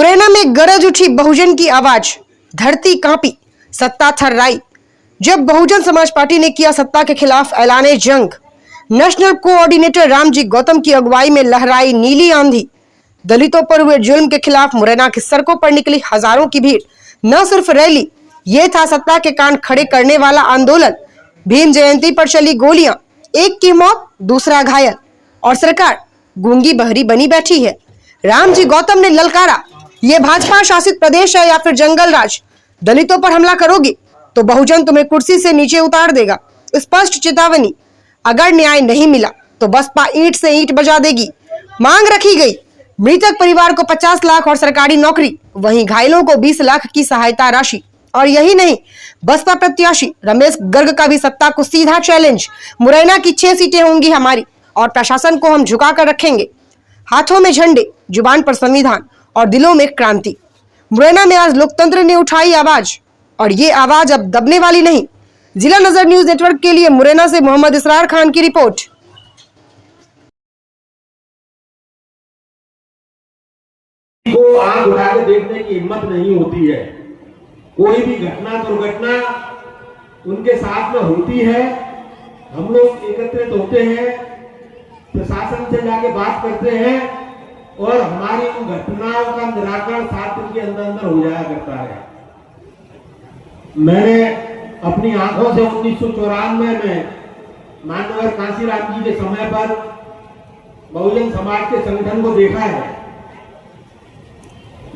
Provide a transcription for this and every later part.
मुरैना में गरज उठी बहुजन की आवाज, धरती कांपी, सत्ता थर्राई। जब बहुजन समाज पार्टी ने किया सत्ता के खिलाफ ऐलाने जंग, नेशनल कोऑर्डिनेटर रामजी गौतम की अगुवाई में लहराई नीली आंधी। दलितों पर हुए जुल्म के खिलाफ मुरैना की सड़कों पर निकली हजारों की भीड़। न सिर्फ रैली, ये था सत्ता के कान खड़े करने वाला आंदोलन। भीम जयंती पर चली गोलियां, एक की मौत, दूसरा घायल, और सरकार गूंगी बहरी बनी बैठी है। रामजी गौतम ने ललकारा, ये भाजपा शासित प्रदेश है या फिर जंगल राज। दलितों पर हमला करोगे तो बहुजन तुम्हें कुर्सी से नीचे उतार देगा। स्पष्ट चेतावनी, अगर न्याय नहीं मिला तो बसपा ईंट से ईंट बजा देगी। मांग रखी गई, मृतक परिवार को 50 लाख और सरकारी नौकरी, वहीं घायलों को 20 लाख की सहायता राशि। और यही नहीं, बसपा प्रत्याशी रमेश गर्ग का भी सत्ता को सीधा चैलेंज। मुरैना की 6 सीटें होंगी हमारी और प्रशासन को हम झुका कर रखेंगे। हाथों में झंडे, जुबान पर संविधान और दिलों में क्रांति। मुरैना में आज लोकतंत्र ने उठाई आवाज, और ये आवाज अब दबने वाली नहीं। जिला नजर न्यूज नेटवर्क के लिए मुरैना से मोहम्मद इसरार खान की रिपोर्ट। को आंख उठा के देखने की हिम्मत नहीं होती है। कोई भी घटना दुर्घटना उनके साथ में होती है, हम लोग एकत्रित होते हैं, प्रशासन से जाके बात करते हैं और हमारी उन घटनाओं का निराकरण 7 दिन के अंदर अंदर हो जाया करता है। मैंने अपनी आंखों से 1994 में माननीय कांशीराम जी के समय पर बहुजन समाज के संगठन को देखा है।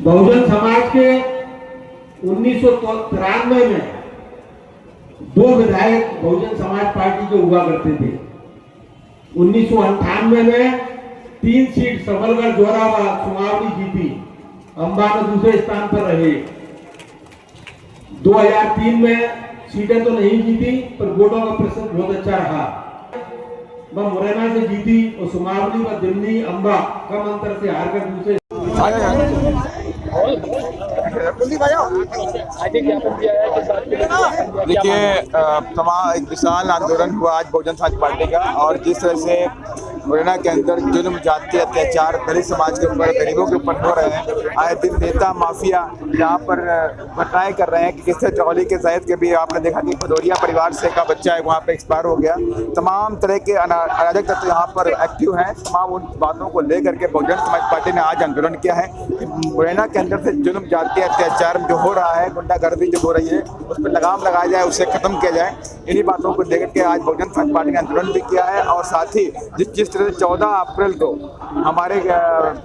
बहुजन समाज के 1993 में 2 विधायक बहुजन समाज पार्टी के हुआ करते थे। 1998 में 3 सीट सबलगढ़, जोराबाद, सुमावली जीती, अंबा में दूसरे स्थान पर रहे। 2003 में सीटें तो नहीं जीती पर वोटों का प्रतिशत बहुत अच्छा रहा। वह मुरैना से जीती और सुमावली व दिल्ली, अंबा कम अंतर से हारकर दूसरे। देखिए, तमाम एक विशाल आंदोलन हुआ आज बहुजन समाज पार्टी का, और जिस तरह से मुरैना के अंदर जुल्म, जाति, अत्याचार दलित समाज के ऊपर, गरीबों के ऊपर हो रहे हैं। आए दिन नेता माफिया यहाँ पर घटनाएं कर रहे हैं कि किस तरह चौली के जैद के भी आपने देखा कि भदौरिया परिवार से का बच्चा है वहाँ पे एक्सपायर हो गया। तमाम तरह के अराजक तत्व यहाँ पर एक्टिव हैं। तमाम उन बातों को लेकर के बहुजन समाज पार्टी ने आज आंदोलन किया है कि मुरैना के अंदर से जुल्म, जाति, अत्याचार जो हो रहा है, गुंडागर्दी जो हो रही है, उस पर लगाम लगाया जाए, उसे खत्म किया जाए। इन्हीं बातों को लेकर के आज बहुजन समाज पार्टी ने आंदोलन भी किया है। और साथ ही जिस तरह से 14 अप्रैल को हमारे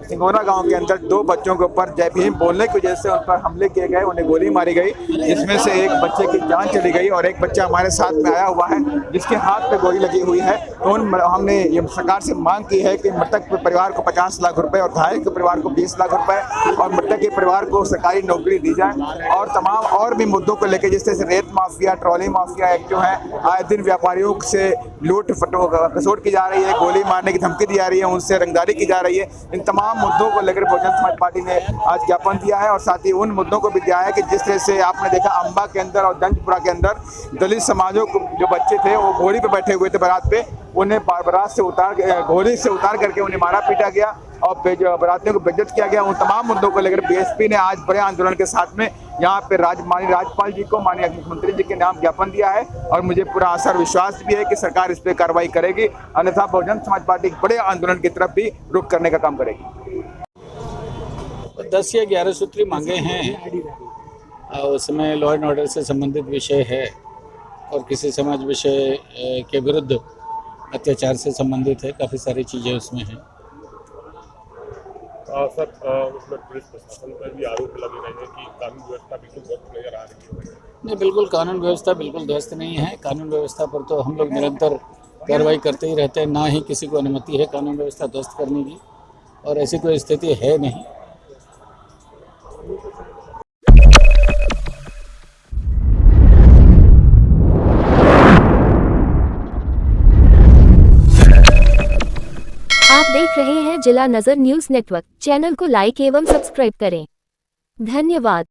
सिंगोना गांव के अंदर 2 बच्चों के ऊपर जय भीम बोलने की वजह से उन पर हमले किए गए, उन्हें गोली मारी गई, जिसमें से एक बच्चे की जान चली गई और एक बच्चा हमारे साथ में आया हुआ है जिसके हाथ पे गोली लगी हुई है। तो हमने ये सरकार से मांग की है कि मृतक के परिवार को 50 लाख रुपए और घायल के परिवार को 20 लाख रुपए और मृतक के परिवार को सरकारी नौकरी दी जाए। और तमाम और भी मुद्दों को लेकर, जिस तरह से रेत माफिया, ट्रॉली माफिया एक्टिव है, आए दिन व्यापारियों से लूट खसोट की जा रही है, गोली मारने की धमकी दी जा रही है, उनसे रंगदारी की जा रही है। इन तमाम मुद्दों को लेकर बहुजन समाज पार्टी ने आज ज्ञापन दिया है। और साथ ही उन मुद्दों को भी दिया है कि जिस तरह से आपने देखा अंबा के अंदर और दंजपुरा के अंदर दलित समाजों को जो बच्चे थे वो घोड़ी पे बैठे हुए थे बारात पे, उन्हें बारात से घोड़ी से उतार करके उन्हें मारा पीटा गया और बरातियों को बेइज्जत किया गया। उन तमाम मुद्दों को लेकर बीएसपी ने आज बड़े आंदोलन के साथ में यहाँ पे माननीय राज्यपाल जी को, माननीय मुख्यमंत्री जी के नाम ज्ञापन दिया है। और मुझे पूरा आशा और विश्वास भी है कि सरकार इस पर कार्रवाई करेगी, अन्यथा बहुजन समाज पार्टी बड़े आंदोलन की तरफ भी रुख करने का काम करेगी। 10 या 11 सूत्री मांगे हैं, उसमें लॉ एंड ऑर्डर से संबंधित विषय है और किसी समाज विषय के विरुद्ध अत्याचार से संबंधित है। काफ़ी सारी चीज़ें उसमें हैं। सर, उसमें पुलिस प्रशासन पर भी आरोप लगे रहे हैं कि कानून व्यवस्था बिल्कुल ध्वस्त नजर आ रही है। नहीं, बिल्कुल कानून व्यवस्था बिल्कुल ध्वस्त नहीं है। कानून व्यवस्था पर तो हम लोग निरंतर कार्रवाई करते ही रहते हैं, ना ही किसी को अनुमति है कानून व्यवस्था ध्वस्त करने की, और ऐसी कोई स्थिति है नहीं। आप देख रहे हैं जिला नजर न्यूज नेटवर्क। चैनल को लाइक एवं सब्सक्राइब करें। धन्यवाद।